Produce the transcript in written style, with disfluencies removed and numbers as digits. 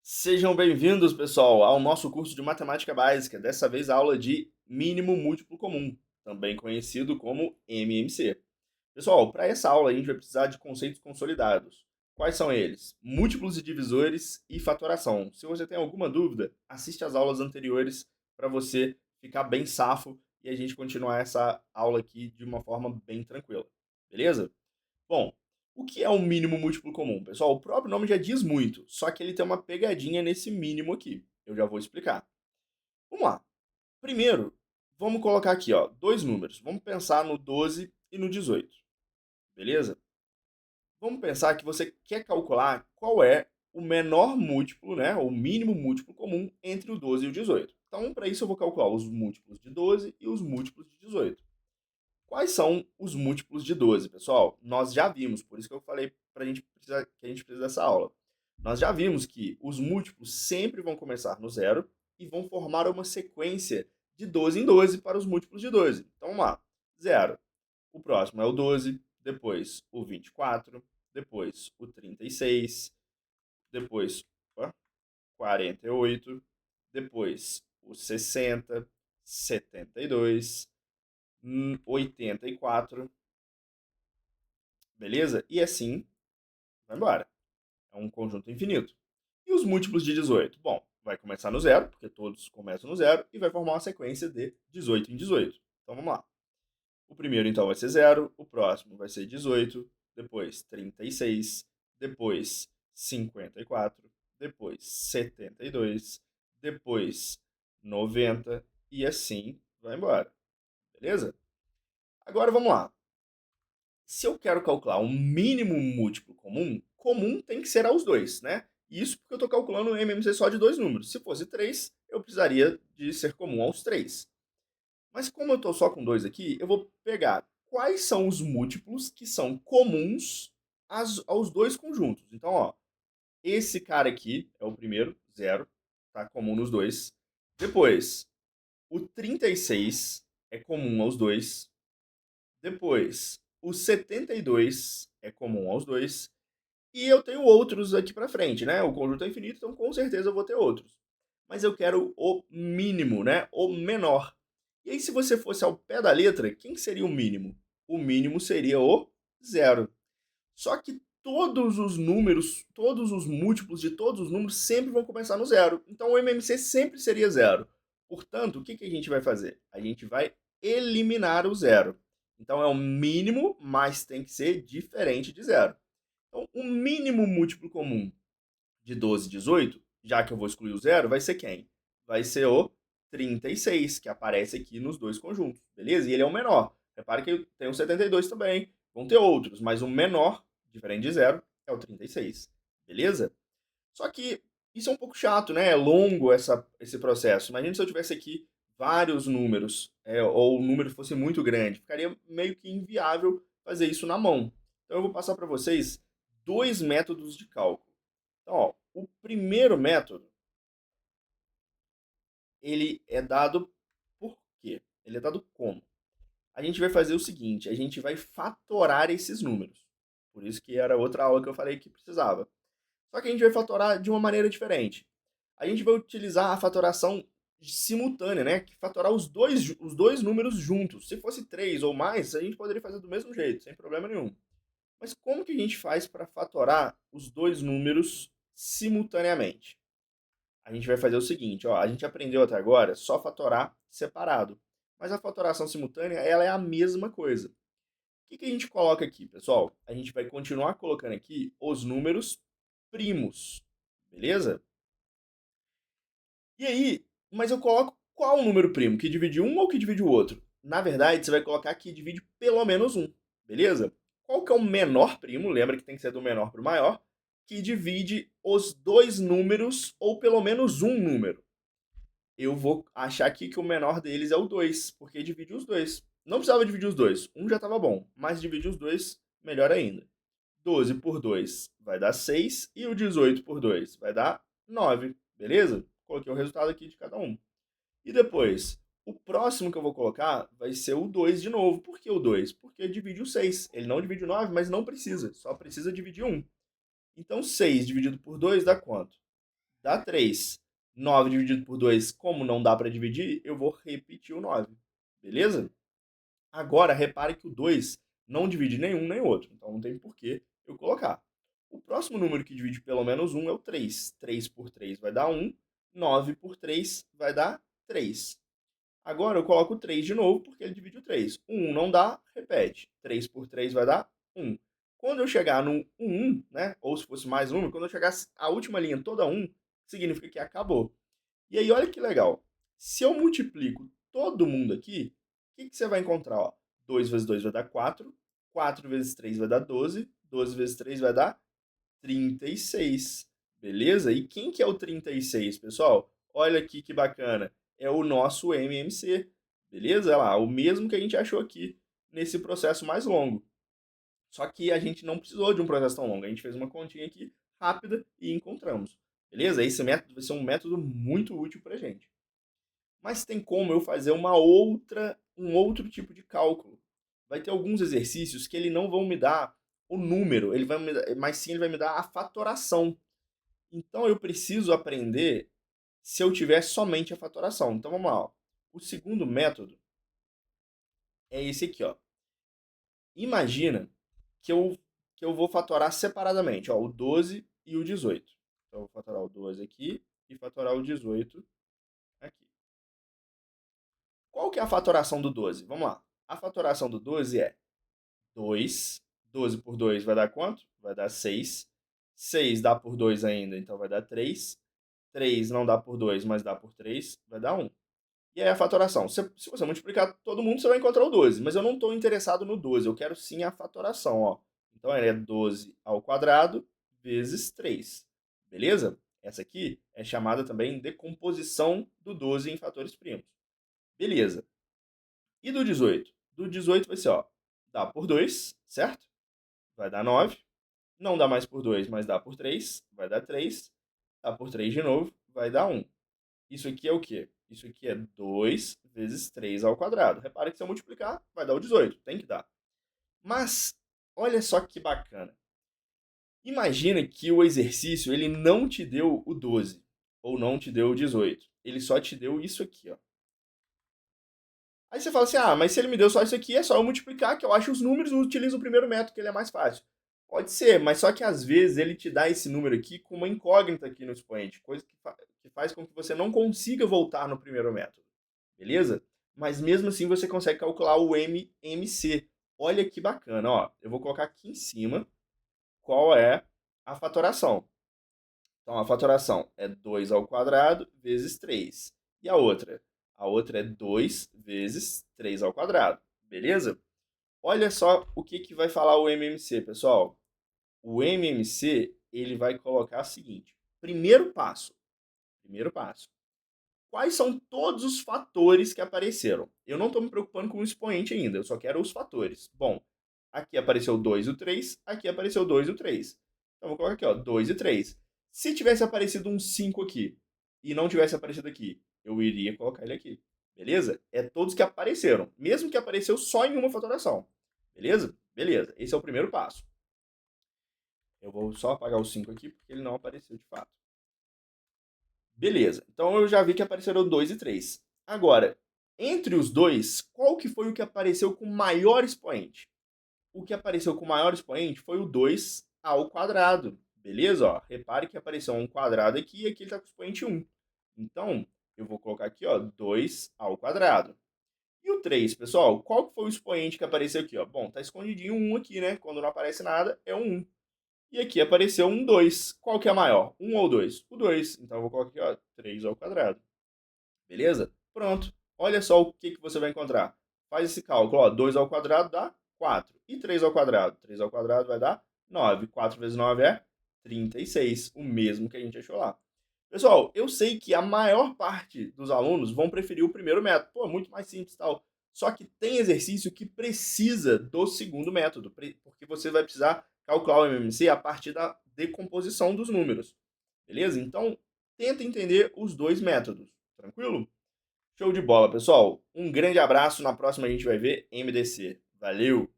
Sejam bem-vindos, pessoal, ao nosso curso de Matemática Básica, dessa vez a aula de mínimo múltiplo comum, também conhecido como MMC. Pessoal, para essa aula a gente vai precisar de conceitos consolidados. Quais são eles? Múltiplos e divisores e fatoração. Se você tem alguma dúvida, assiste às aulas anteriores para você ficar bem safo e a gente continuar essa aula aqui de uma forma bem tranquila. Beleza? Bom, o que é o mínimo múltiplo comum? Pessoal, o próprio nome já diz muito, só que ele tem uma pegadinha nesse mínimo aqui. Eu já vou explicar. Vamos lá. Primeiro, vamos colocar aqui, ó, dois números. Vamos pensar no 12 e no 18. Beleza? Vamos pensar que você quer calcular qual é o menor múltiplo, né, o mínimo múltiplo comum entre o 12 e o 18. Então, para isso eu vou calcular os múltiplos de 12 e os múltiplos de 18. Quais são os múltiplos de 12, pessoal? Nós já vimos, por isso que eu falei que a gente precisa dessa aula. Nós já vimos que os múltiplos sempre vão começar no zero e vão formar uma sequência de 12 em 12 para os múltiplos de 12. Então vamos lá. Zero. O próximo é o 12, depois o 24, depois o 36, depois o 48, depois o 60, 72, 84, beleza? E assim vai embora. É um conjunto infinito. E os múltiplos de 18? Bom, vai começar no zero, porque todos começam no zero, e vai formar uma sequência de 18 em 18. Então vamos lá. O primeiro então vai ser zero, o próximo vai ser 18, depois 36, depois 54, depois 72, depois 90 e assim vai embora. Beleza? Agora vamos lá. Se eu quero calcular um mínimo múltiplo comum, comum tem que ser aos dois, né? Isso porque eu estou calculando um MMC só de dois números. Se fosse três, eu precisaria de ser comum aos três. Mas como eu estou só com dois aqui, eu vou pegar quais são os múltiplos que são comuns aos dois conjuntos. Então, ó, esse cara aqui é o primeiro, zero, tá comum nos dois. Depois, o 36 é comum aos dois. Depois, o 72 é comum aos dois. E eu tenho outros aqui para frente, né? O conjunto é infinito, então com certeza eu vou ter outros. Mas eu quero o mínimo, né? O menor. E aí, se você fosse ao pé da letra, quem seria o mínimo? O mínimo seria o zero. Só que todos os números, todos os múltiplos de todos os números sempre vão começar no zero. Então o MMC sempre seria zero. Portanto, o que a gente vai fazer? A gente vai eliminar o zero. Então é o mínimo, mas tem que ser diferente de zero. Então, o mínimo múltiplo comum de 12 e 18, já que eu vou excluir o zero, vai ser quem? Vai ser o 36, que aparece aqui nos dois conjuntos, beleza? E ele é o menor. Repare que tem o 72 também, vão ter outros, mas o menor, diferente de zero, é o 36, beleza? Só que isso é um pouco chato, né? É longo esse processo. Imagina se eu tivesse aqui vários números, ou o número fosse muito grande. Ficaria meio que inviável fazer isso na mão. Então eu vou passar para vocês dois métodos de cálculo. Então, ó, o primeiro método, ele é dado por quê? Ele é dado como? A gente vai fazer o seguinte, a gente vai fatorar esses números. Por isso que era outra aula que eu falei que precisava. Só que a gente vai fatorar de uma maneira diferente. A gente vai utilizar a fatoração simultânea, né? Que fatorar os dois números juntos. Se fosse 3 ou mais, a gente poderia fazer do mesmo jeito, sem problema nenhum. Mas como que a gente faz para fatorar os dois números simultaneamente? A gente vai fazer o seguinte, ó, a gente aprendeu até agora só fatorar separado. Mas a fatoração simultânea, ela é a mesma coisa. O que a gente coloca aqui, pessoal? A gente vai continuar colocando aqui os números primos, beleza? E aí, mas eu coloco qual número primo? Que divide um ou que divide o outro? Na verdade, você vai colocar que divide pelo menos um, beleza? Qual que é o menor primo? Lembra que tem que ser do menor para o maior, que divide os dois números ou pelo menos um número. Eu vou achar aqui que o menor deles é o 2, porque divide os dois. Não precisava dividir os dois, um já estava bom, mas dividir os dois, melhor ainda. 12 por 2 vai dar 6 e o 18 por 2 vai dar 9, beleza? Coloquei o resultado aqui de cada um. E depois, o próximo que eu vou colocar vai ser o 2 de novo. Por que o 2? Porque divide o 6. Ele não divide o 9, mas não precisa, só precisa dividir um. Então 6 dividido por 2 dá quanto? dá 3. 9 dividido por 2, como não dá para dividir, eu vou repetir o 9. Beleza? Agora, repare que o 2 não divide nenhum nem outro, então não tem por que eu colocar. O próximo número que divide pelo menos 1 é o 3. 3 por 3 vai dar 1. 9 por 3 vai dar 3. Agora eu coloco o 3 de novo, porque ele divide o 3. O 1 não dá, repete. 3 por 3 vai dar 1. Quando eu chegar no 1, né, ou se fosse mais um, quando eu chegar a última linha toda 1, significa que acabou. E aí, olha que legal. Se eu multiplico todo mundo aqui, o que você vai encontrar? Ó? 2 vezes 2 vai dar 4. 4 vezes 3 vai dar 12. 12 vezes 3 vai dar 36. Beleza? E quem que é o 36, pessoal? Olha aqui que bacana. É o nosso MMC. Beleza? Olha lá, o mesmo que a gente achou aqui nesse processo mais longo. Só que a gente não precisou de um processo tão longo. A gente fez uma continha aqui rápida e encontramos. Beleza? Esse método vai ser um método muito útil para a gente. Mas tem como eu fazer um outro tipo de cálculo. Vai ter alguns exercícios que ele não vão me dar o número, ele vai me dar, mas sim ele vai me dar a fatoração. Então eu preciso aprender se eu tiver somente a fatoração. Então vamos lá. Ó. O segundo método é esse aqui. Ó. Imagina que eu vou fatorar separadamente ó, o 12 e o 18. Então eu vou fatorar o 12 aqui e fatorar o 18 aqui. Qual que é a fatoração do 12? Vamos lá. A fatoração do 12 é 2. 12 por 2 vai dar quanto? Vai dar 6. 6 dá por 2 ainda, então vai dar 3. 3 não dá por 2, mas dá por 3, vai dar 1. E aí a fatoração. Se você multiplicar todo mundo, você vai encontrar o 12. Mas eu não estou interessado no 12, eu quero sim a fatoração. Ó. Então ele é 12 ao quadrado vezes 3. Beleza? Essa aqui é chamada também de decomposição do 12 em fatores primos. Beleza. E do 18? Do 18 vai ser, ó, dá por 2, certo? Vai dar 9. Não dá mais por 2, mas dá por 3, vai dar 3. Dá por 3 de novo, vai dar 1. Isso aqui é o quê? Isso aqui é 2 vezes 3 ao quadrado. Repara que se eu multiplicar, vai dar o 18. Tem que dar. Mas, olha só que bacana. Imagina que o exercício ele não te deu o 12, ou não te deu o 18. Ele só te deu isso aqui, ó. Aí você fala assim, ah, mas se ele me deu só isso aqui, é só eu multiplicar, que eu acho os números e utilizo o primeiro método, que ele é mais fácil. Pode ser, mas só que às vezes ele te dá esse número aqui com uma incógnita aqui no expoente, coisa que faz com que você não consiga voltar no primeiro método, beleza? Mas mesmo assim você consegue calcular o MMC. Olha que bacana, ó. Eu vou colocar aqui em cima qual é a fatoração. Então, a fatoração é 2 ao quadrado vezes 3. E a outra? A outra é 2 vezes 3 ao quadrado. Beleza? Olha só o que vai falar o MMC, pessoal. O MMC, ele vai colocar o seguinte. Primeiro passo. Primeiro passo. Quais são todos os fatores que apareceram? Eu não estou me preocupando com o expoente ainda, eu só quero os fatores. Bom, aqui apareceu o 2 e o 3, aqui apareceu o 2 e o 3. Então, vou colocar aqui, ó, 2 e 3. Se tivesse aparecido um 5 aqui e não tivesse aparecido aqui, eu iria colocar ele aqui. Beleza? É todos que apareceram, mesmo que apareceu só em uma fatoração. Beleza? Beleza, esse é o primeiro passo. Eu vou só apagar o 5 aqui, porque ele não apareceu de fato. Beleza, então eu já vi que apareceram 2 e 3. Agora, entre os dois, qual que foi o que apareceu com maior expoente? O que apareceu com maior expoente foi o 2 ao quadrado. Beleza? Ó, repare que apareceu um quadrado aqui e aqui ele está com expoente 1. Então, eu vou colocar aqui, ó, 2 ao quadrado. E o 3, pessoal, qual que foi o expoente que apareceu aqui? Ó? Bom, tá escondidinho um 1 aqui, né? Quando não aparece nada, é um 1. E aqui apareceu um 2. Qual que é maior? 1 ou 2? O 2. Então eu vou colocar aqui, ó, 3 ao quadrado. Beleza? Pronto. Olha só o que você vai encontrar. Faz esse cálculo. Ó, 2 ao quadrado dá 4. E 3 ao quadrado? 3 ao quadrado vai dar 9. 4 vezes 9 é 36. O mesmo que a gente achou lá. Pessoal, eu sei que a maior parte dos alunos vão preferir o primeiro método. Pô, muito mais simples e tal. Só que tem exercício que precisa do segundo método, porque você vai precisar calcular o MMC a partir da decomposição dos números. Beleza? Então, tenta entender os dois métodos. Tranquilo? Show de bola, pessoal. Um grande abraço. Na próxima a gente vai ver MDC. Valeu!